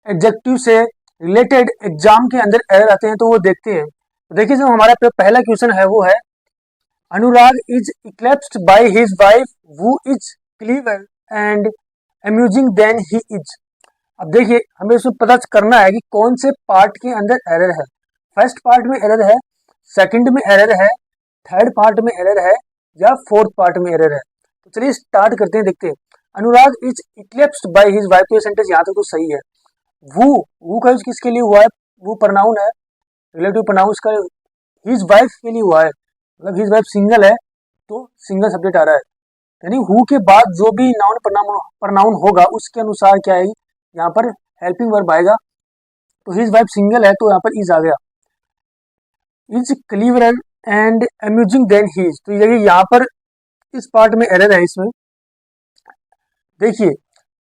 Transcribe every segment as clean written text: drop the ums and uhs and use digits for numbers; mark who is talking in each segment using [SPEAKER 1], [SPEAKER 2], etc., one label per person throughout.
[SPEAKER 1] Adjective से related exam के अंदर एरर आते हैं तो वो देखते हैं। तो देखिए जो हमारा पहला क्वेश्चन है वो है Anurag is eclipsed by his wife who is clever and amusing than he is. अब देखिए हमें इसमें पता करना है कि कौन से पार्ट के अंदर एरर है। फर्स्ट पार्ट में एरर है, सेकंड में एरर है, थर्ड पार्ट में एरर है या फोर्थ पार्ट में एरर है। तो चलिए स्टार्ट करते हैं, देखते हैं। Anurag is eclipsed by his wife, तो ये सेंटेंस यहाँ तक तो सही है। वो का यूज किसके लिए हुआ है? वो प्रोनाउन है, रिलेटिव प्रोनाउन का हिज वाइफ के लिए हुआ है, मतलब हिज वाइफ सिंगल है तो सिंगल सब्जेक्ट आ रहा है। यानी हु के बाद जो भी नाउन प्रोनाउन होगा उसके अनुसार क्या है यहाँ पर हेल्पिंग वर्ब आएगा। तो हिज वाइफ सिंगल है तो यहाँ पर इज आ गया। Is clever and amusing than his, तो ये यहाँ पर इस पार्ट में एरर है। इसमें देखिए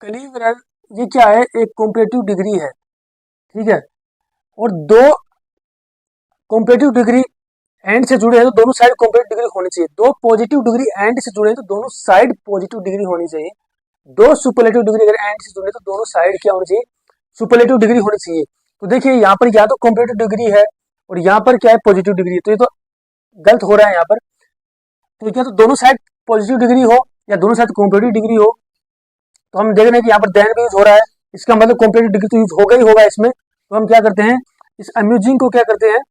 [SPEAKER 1] क्लीवर ये क्या है, एक कॉम्परेटिव डिग्री है, ठीक है, और दो कॉम्परेटिव डिग्री एंड से जुड़े हैं तो दोनों साइड कॉम्परेटिव डिग्री होनी चाहिए। दो पॉजिटिव डिग्री एंड से जुड़े हैं तो दोनों साइड पॉजिटिव डिग्री होनी चाहिए। दो सुपरलेटिव डिग्री अगर एंड से जुड़े तो दोनों साइड क्या होनी चाहिए? सुपरलेटिव डिग्री होनी चाहिए। तो देखिए यहाँ पर या तो कॉम्परेटिव डिग्री है और यहाँ पर क्या है? Positive degree. तो ये तो गलत हो रहा है यहाँ पर। तो क्या तो दोनों साइड पॉजिटिव डिग्री हो या दोनों साइड कॉम्परेटिव डिग्री हो। तो हम देख रहे हैं कि यहाँ पर देन का यूज हो रहा है, इसका मतलब कॉम्परेटिव डिग्री तो यूज होगा ही होगा इसमें। तो हम क्या करते हैं, इस अम्यूजिंग को क्या करते हैं,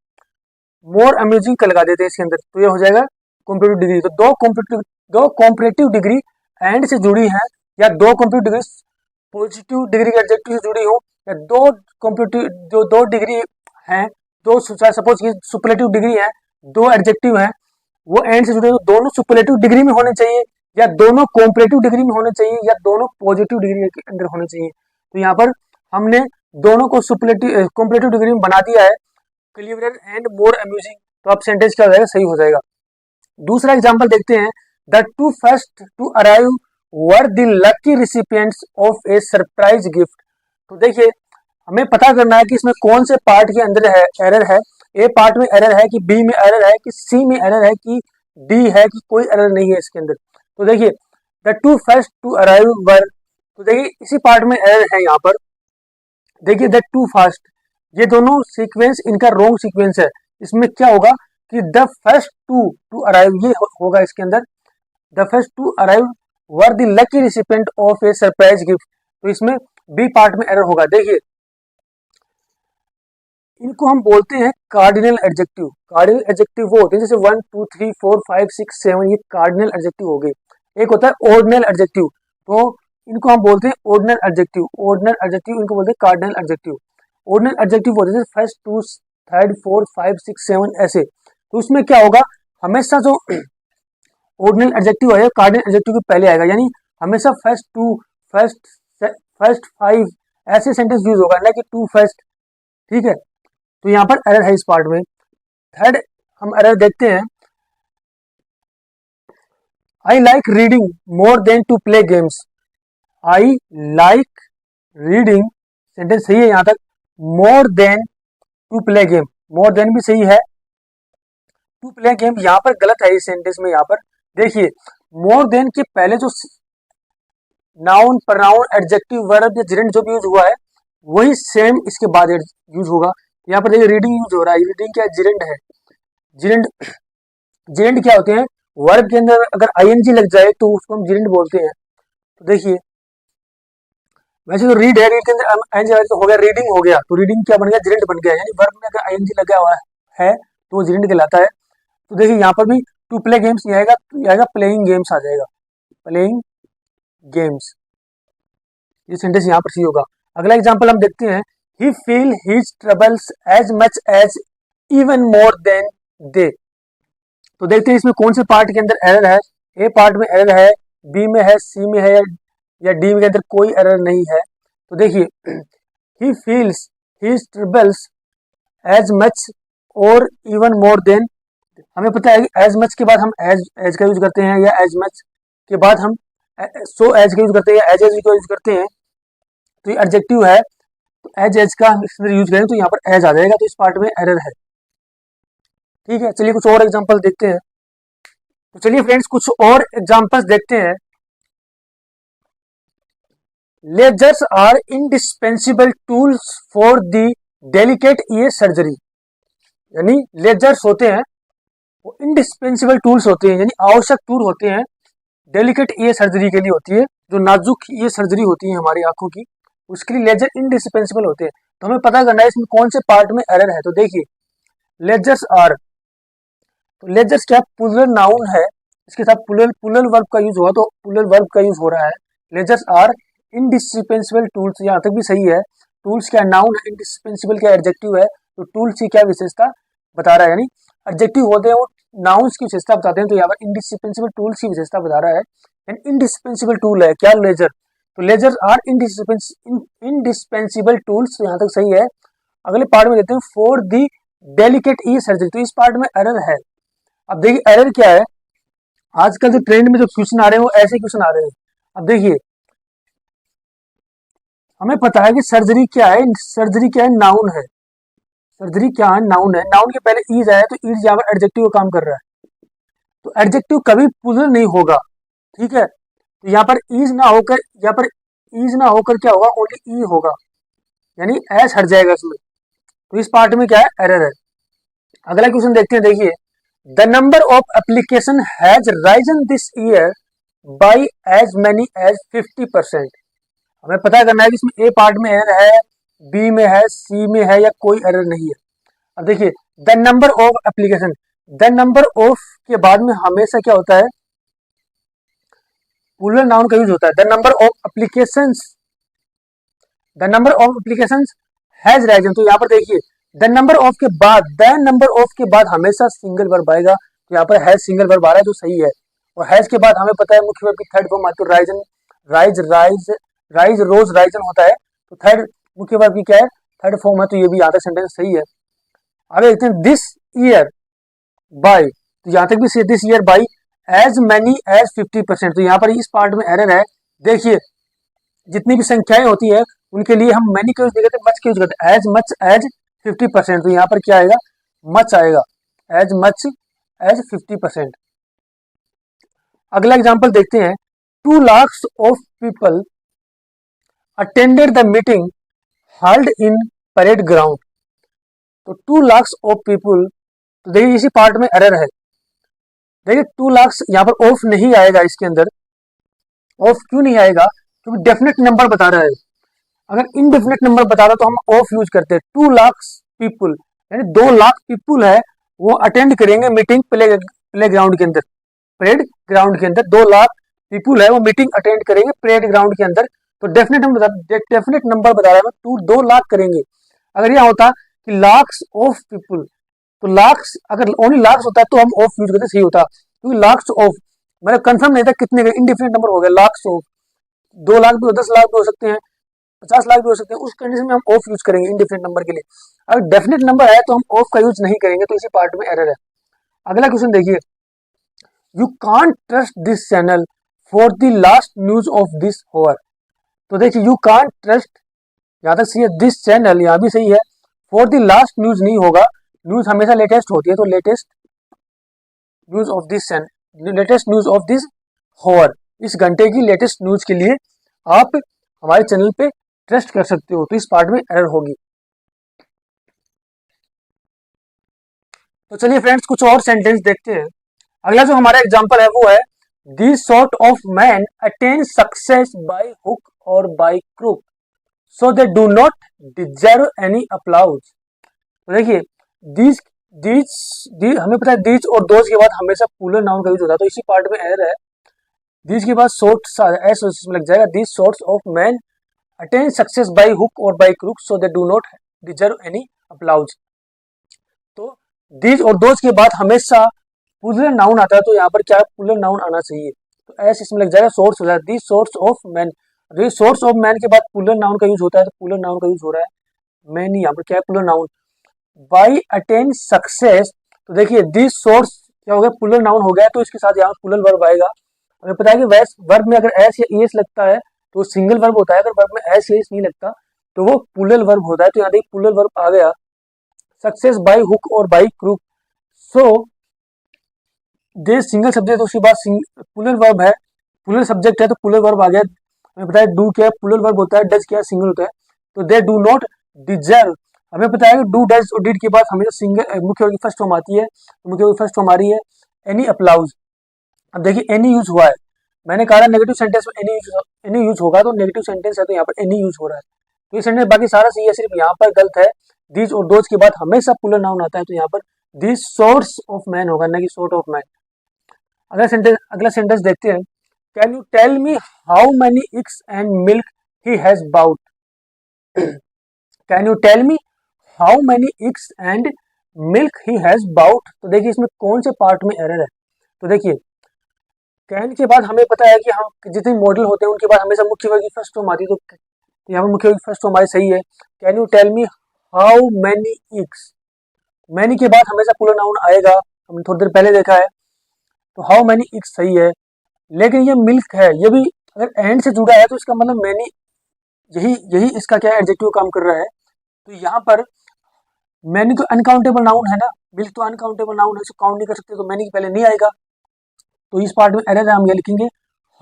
[SPEAKER 1] मोर अम्यूजिंग का लगा देते हैं इसके अंदर, तो ये हो जाएगा कॉम्परेटिव डिग्री। तो दो कॉम्परेटिव डिग्री एंड से जुड़ी है या दो कॉम्परेटिव डिग्री पॉजिटिव डिग्री के एडजेक्टिव से जुड़ी हो या दो कॉम्परेटिव जो दो डिग्री हैं, दो सपोज की सुपरलेटिव डिग्री है, दो एडजेक्टिव हैं वो एंड से जुड़े तो दोनों सुपरलेटिव डिग्री में होने चाहिए या दोनों कॉम्परेटिव डिग्री में होने चाहिए या दोनों पॉजिटिव डिग्री के अंदर होने चाहिए। तो यहाँ पर हमने दोनों को सुपरलेटिव कॉम्परेटिव डिग्री में बना दिया है, क्लीवर एंड मोर अम्यूजिंग। तो अब सेंटेंस क्या हो जाएगा? सही हो जाएगा। दूसरा एग्जांपल देखते हैं। The two first to arrive were the lucky recipients of a surprise gift. तो देखिए हमें पता करना है कि इसमें कौन से पार्ट के अंदर है एरर है। ए पार्ट में एरर है कि बी में एरर है कि सी में एरर है कि डी है कि कोई एरर नहीं है इसके अंदर। तो देखिए the two first to arrive were, तो देखिए इसी पार्ट में एरर है यहाँ पर। देखिए द टू फास्ट, ये दोनों सीक्वेंस इनका रॉन्ग सीक्वेंस है। इसमें क्या होगा कि the first two to arrive ये होगा इसके अंदर, the first to arrive were the lucky recipient of a surprise gift. तो इसमें बी पार्ट में एरर होगा। देखिए इनको हम बोलते हैं कार्डिनल एडजेक्टिव। कार्डिनल एडजेक्टिव वो होते हैं जैसे 1 2 3 4 5 6 7, ये कार्डिनल एडजेक्टिव हो गए। एक होता है ऑर्डिनल एडजेक्टिव, तो इनको हम बोलते हैं ऑर्डिनल एडजेक्टिव। ऑर्डिनल एडजेक्टिव इनको बोलते हैं कार्डिनल एडजेक्टिव। ऑर्डिनल एडजेक्टिव होते हैं फर्स्ट टू थर्ड फोर्थ 5 6 7 ऐसे। तो उसमें क्या होगा, हमेशा जो ऑर्डिनल एडजेक्टिव है कार्डिनल एडजेक्टिव के पहले आएगा, यानी हमेशा फर्स्ट टू फर्स्ट 5 ऐसे सेंटेंस यूज होगा, ना कि टू फर्स्ट, ठीक है। तो यहाँ पर एरर है इस पार्ट में। थर्ड हम एरर देखते हैं। I like reading more than to play games. I like reading, sentence सही है यहाँ तक। More than to play game, more than भी सही है, टू प्ले गेम यहाँ पर गलत है इस सेंटेंस में। यहाँ पर देखिए मोर देन के पहले जो नाउन प्रोनाउन एडजेक्टिव वर्ब या जिरेंड जो भी यूज हुआ है वही सेम इसके बाद यूज होगा। यहाँ पर देखिए रीडिंग यूज हो रहा है, रीडिंग क्या है? जिरेंड है। जिरेंड जिरेंड क्या होते हैं? वर्ब के अंदर अगर आईएनजी लग जाए तो उसको हम जिरेंड बोलते हैं। तो देखिए वैसे तो रीड है, रीड के अंदर आईएनजी तो हो गया, रीडिंग हो गया, तो रीडिंग क्या बन गया? जिरेंड बन गया। यानी वर्ब में अगर आईएनजी लगा हुआ है तो वो जिरेंड कहलाता है। तो देखिए यहाँ पर भी टू प्ले गेम्स नहीं आएगा, आएगा प्लेइंग गेम्स आ जाएगा, प्लेइंग गेम्स। ये सेंटेंस यहाँ पर सही होगा। अगला एग्जांपल हम देखते हैं। He feel his troubles as much as even more than they. तो देखते हैं इसमें कौन से पार्ट के अंदर एरर है। ए पार्ट में एरर है, बी में है, सी में है या डी के अंदर कोई एरर नहीं है। तो देखिए ही feels his troubles as much और इवन मोर देन। हमें पता है कि एज मच के बाद हम एज का यूज करते हैं या एज मच के बाद हम सो एज का यूज करते हैं या एज का यूज करते हैं। तो ये एडजेक्टिव है, तो एज का यूज करें तो यहाँ पर एज आ जाएगा, तो इस पार्ट में एरर है, ठीक है। चलिए कुछ और एग्जांपल देखते हैं। तो चलिए फ्रेंड्स कुछ और एग्जांपल्स देखते हैं। Lasers are indispensable tools for the delicate ear surgery. यानी लेजर्स होते हैं वो इंडिस्पेंसिबल टूल्स होते हैं, यानी आवश्यक टूल होते हैं, डेलिकेट ईयर सर्जरी के लिए होती है। जो नाजुक ईयर सर्जरी होती है हमारी आंखों की, उसके लिए लेजर इंडिस्पेंसिबल होते हैं। तो हमें पता करना है इसमें कौन से पार्ट में एरर है। तो देखिए लेजर्स आर, तो लेजर्स क्या प्लूरल नाउन है, इसके साथ प्लूरल वर्ब का यूज हुआ, तो प्लूरल वर्ब का यूज हो रहा है। लेजर्स आर इंडिस्पेंसिबल टूल्स, यहाँ तक भी सही है। टूल्स क्या नाउन है, इंडिस्पेंसिबल क्या एडजेक्टिव है, तो टूल्स की क्या विशेषता बता रहा है, यानी एडजेक्टिव होते हैं वो नाउन्स की विशेषता बताते हैं। तो यहाँ पर इंडिस्पेंसिबल टूल्स की विशेषता बता रहा है। एंड इंडिस्पेंसिबल टूल है क्या, लेजर। तो लेजर आर इंडिस्पेंसिबल टूल्स, तो यहाँ तक सही है। अगले पार्ट में देते हैं for the delicate E surgery, तो इस पार्ट में एरर है। अब देखिए एरर क्या है, आजकल जो ट्रेंड में जो क्वेश्चन आ रहे हैं वो ऐसे क्वेश्चन आ रहे हैं। अब देखिए हमें पता है कि सर्जरी क्या है, सर्जरी क्या है, नाउन है। सर्जरी क्या है, नाउन है। नाउन के पहले ईज आया तो ईज यहाँ पर एडजेक्टिव का काम कर रहा है। तो एडजेक्टिव कभी प्लूरल नहीं होगा, ठीक है। तो यहाँ पर ईज ना होकर, यहाँ पर ईज ना होकर क्या होगा, ओनली ई होगा, यानी एस हट जाएगा इसमें। तो इस पार्ट में क्या है, एरर है। अगला क्वेश्चन देखते हैं, देखिए the number of application has risen this year by as many as 50%। हमें पता करना है कि इसमें ए पार्ट में एरर है, बी में है, सी में है, या कोई एरर नहीं है। अब देखिए the number of application, the number of के बाद में हमेशा क्या होता है, प्लूरल नाउन का यूज होता है। The number of applications, the number of applications has risen, तो यहाँ पर देखिए द नंबर ऑफ के बाद, द नंबर ऑफ के बाद हमेशा सिंगल वर्ब आएगा। तो यहाँ पर हैज सिंगल वर्ब आ रहा है, जो सही है। और हैज के बाद हमें पता है मुख्य वर्ब की थर्ड फॉर्म आती है, राइजन, राइज, राइज, राइज, रोज, राइजन होता है। तो थर्ड मुख्य वर्ब की क्या है, थर्ड फॉर्म है। तो ये भी यहाँ तक सेंटेंस सही है। आगे देखते हैं दिस ईयर बाय, तो यहाँ तक भी this year by as many as 50%। तो यहाँ पर इस पार्ट में एरर है। देखिए जितनी भी संख्याएं होती है उनके लिए हम मैनी का यूज नहीं करते, मच का यूज करते हैं, एज मच एज 50%। तो यहाँ पर क्या आएगा, मच आएगा, एज मच एज 50%। अगला एग्जांपल देखते हैं, 2 lakhs of people attended the meeting held in parade ground. तो 2 lakhs ऑफ पीपल, तो देखिए इसी पार्ट में एरर है। देखिए 2 lakhs यहाँ पर ऑफ नहीं आएगा, इसके अंदर ऑफ क्यों नहीं आएगा, क्योंकि डेफिनेट नंबर बता रहा है। अगर इनडेफिनेट नंबर बता रहा तो हम ऑफ यूज करते हैं। 2 lakhs पीपल यानी 2 लाख पीपल है वो अटेंड करेंगे मीटिंग प्ले ग्राउंड के अंदर, परेड ग्राउंड के अंदर 2 लाख पीपल है वो मीटिंग अटेंड करेंगे परेड ग्राउंड के अंदर। तो डेफिनेट नंबर बता रहा है, 2 लाख करेंगे। अगर यह होता कि लाख्स ऑफ पीपल, तो लाख्स, अगर ओनली लाख्स होता है तो हम ऑफ यूज करते, सही होता, क्योंकि लाख्स ऑफ मतलब कंफर्म नहीं था कितने का, इनडिफिनिट नंबर हो गया, लाख्स ऑफ। 2 लाख भी, 10 लाख भी हो सकते हैं, 50 लाख भी हो सकते हैं। उस कंडीशन में हम ऑफ यूज करेंगे इनडिफिनिट नंबर के लिए। अगर डेफिनेट नंबर है तो हम ऑफ का यूज नहीं करेंगे, तो इसी पार्ट में एरर है। अगला क्वेश्चन देखिए, you can't trust this channel for the last news of this hour. तो देखिए यू कांट ट्रस्ट, यहाँ तक सही है, दिस चैनल यहाँ भी सही है, फॉर द लास्ट न्यूज नहीं होगा, न्यूज हमेशा लेटेस्ट होती है। तो latest news of this channel, latest news of this hour, इस घंटे की लेटेस्ट न्यूज के लिए आप हमारे चैनल पे ट्रस्ट कर सकते हो। तो इस पार्ट में एरर होगी। तो चलिए फ्रेंड्स कुछ और सेंटेंस देखते हैं। अगला जो हमारा एग्जांपल है वो है, this sort of man attain success by hook or by crook, so they do not deserve any applause. तो देखिए दिस हमें पता है दिस और दोज के बाद हमेशा प्लूरल नाउन का यूज होता है। तो इसी पार्ट में एरर है। दिस के बाद सॉर्ट्स एस में लग जाएगा, this sorts of man attain success by hook or by crook, so they do not deserve any applause. तो दिस और दोज के बाद हमेशा प्लूरल नाउन आता है, तो यहाँ पर क्या प्लूरल नाउन आना चाहिए। तो एस इसमें लग जाएगा, सोर्स हो जाएगा, this source of man. Source of man के बाद प्लूरल नाउन का यूज होता है, तो प्लूरल नाउन का यूज हो रहा है मैन, यहाँ पर क्या है plural noun. By attain success, तो देखिए दिस सोर्स क्या हो गया, प्लूरल नाउन हो गया, तो इसके साथ यहाँ प्लूरल वर्ब आएगा। हमें पता है कि वर्ब में अगर एस या एस लगता है तो सिंगल वर्ब होता है, अगर वर्ब में एस या एस नहीं लगता तो वो प्लूरल वर्ब होता है। तो यहाँ देखिए प्लूरल वर्ब आ गया, success by hook or by crook. So they single subject, उसके बाद प्लूरल वर्ब है, प्लूरल सब्जेक्ट है तो प्लूरल वर्ब आ गया। हमें पता है डू क्या प्लूरल वर्ब होता है, डज क्या सिंगल होता है, तो दे डू नॉट डिजर्व। हमें पता है डू डज और डिड के बाद हमेशा सिंगल मुख्य वर्ग की फर्स्ट फॉर्म आती है, तो मुख्य वर्ग की फर्स्ट फॉर्म आ रही है एनी अप्लाउज। अब देखिए एनी यूज हुआ है, मैंने कहा नेगेटिव सेंटेंस में एनी यूज होगा, तो नेगेटिव सेंटेंस है तो यहाँ पर एनी यूज हो रहा है, तो ये सेंटेंस बाकी सारा सही है, सिर्फ यहाँ पर गलत है, दीज और दोज के बाद हमेशा प्लूरल नाउन आता है, तो यहाँ पर दीज सोर्ट्स ऑफ मैन होगा, ना कि सॉर्ट ऑफ मैन। अगला सेंटेंस देखते हैं, can you tell me how many eggs and milk he has bought. Can you tell me how many eggs and milk he has bought. तो देखिए इसमें कौन से पार्ट में एरर है, तो देखिए कैन के बाद हमें पता है कि हम जितने मॉडल होते हैं उनके बाद हमेशा मुख्य वर्ग की फर्स्ट फॉर्म आती है, तो यहाँ पर मुख्य वर्ग की फर्स्ट फॉर्म हमारी सही है। Can you tell me how many eggs, many के बाद हमेशा प्लूरल नाउन आएगा, हमने थोड़ी देर पहले देखा है, तो हाउ मैनी एग्स सही है। लेकिन ये मिल्क है, ये भी अगर एंड से जुड़ा है तो इसका मतलब मैनी, यही यही इसका क्या एडजेक्टिव काम कर रहा है, तो यहाँ पर मैनी तो अनकाउंटेबल नाउन है ना, मिल्क तो अनकाउंटेबल नाउन है, इसको काउंट नहीं कर सकते, तो मैनी के पहले नहीं आएगा, तो इस पार्ट में एरर है, हम ये लिखेंगे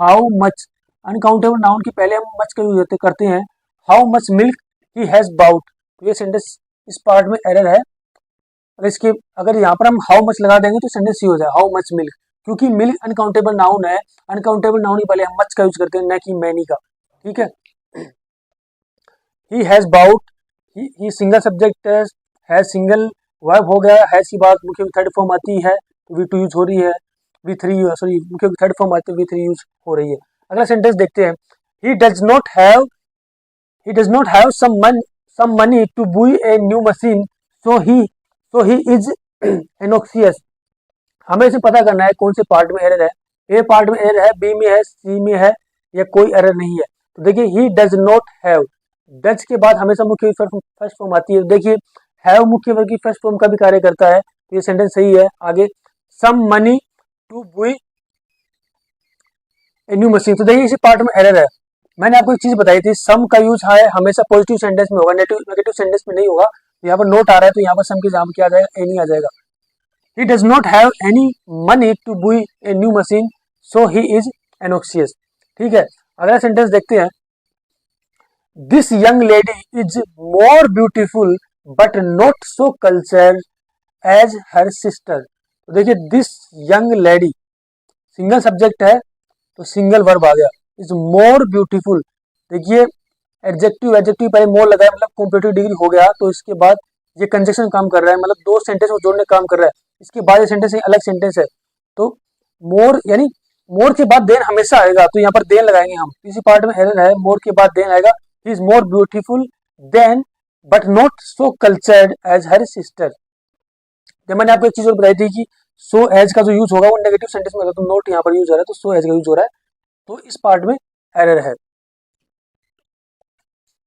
[SPEAKER 1] हाउ मच। अनकाउंटेबल नाउन के पहले हम मच का यूज करते हैं, how much milk he has bought, तो ये सेंटेंस इस पार्ट में एरर है। अगर यहाँ पर हम हाउ मच लगा देंगे तो सेंटेंस ही हो जाए हाउ मच मिल्क, क्योंकि मिल्क अनकाउंटेबल नाउन है, अनकाउंटेबल नाउन ही पहले हम मच का यूज करते हैं, न कि मैनी का, ठीक है। He has bought, he single subject है, सिंगल वर्ब हो गया, हैज की बात मुख्य थर्ड फॉर्म आती है तो V2 यूज हो रही है, V3 सॉरी मुख्य थर्ड फॉर्म आती है V3 यूज हो रही है। अगला सेंटेंस देखते हैं, he does not have some money to buy a new machine, so he is obnoxious. हमें इसे पता करना है कौन से पार्ट में एरर है, ए पार्ट में एरर है, बी में है, सी में है, या कोई एरर नहीं है। तो देखिए ही डज नॉट हैव, डज के बाद हमेशा मुख्य फर्स्ट फॉर्म आती है, देखिए हैव मुख्य वर्ग की फर्स्ट फॉर्म का भी कार्य करता है, तो ये सेंटेंस सही है। आगे some money to buy a new machine, तो देखिए इसी पार्ट में एरर है। मैंने आपको एक चीज बताई थी, सम का यूज है हमेशा पॉजिटिव सेंटेंस में होगा, नेगेटिव सेंटेंस में नहीं होगा, तो यहाँ पर नोट आ रहा है, तो यहाँ पर सम के जगह क्या आ जाएगा, एनी आ जाएगा। He does not have any money to buy a new machine, so he is anxious। ठीक है, अगला सेंटेंस देखते हैं, This young lady is more beautiful but not so cultured as her sister। तो देखिए this young lady single subject है, तो single verb आ गया, इज मोर ब्यूटीफुल। देखिए एडजेक्टिव पहले मोर लगाया, मतलब कॉम्पिटिटिव डिग्री हो गया, तो इसके बाद ये कंजक्शन काम कर रहा है, मतलब दो सेंटेंस को जोड़ने काम कर रहा है, इसके बाद ये सेंटेंस अलग सेंटेंस है, तो मोर यानी मोर के बाद देन हमेशा आएगा, तो यहाँ पर देन लगाएंगे हम, इसी पार्ट में एरर है, मोर के बाद देन आएगा, he is more beautiful than but not so cultured as her sister. जब मैंने आपको एक चीज और बताई थी कि सो एज का जो यूज होगा वो नेगेटिव सेंटेंस में होगा, तो नोट यहाँ पर यूज हो रहा है, तो सो एज का यूज हो रहा है, तो इस पार्ट में एरर है।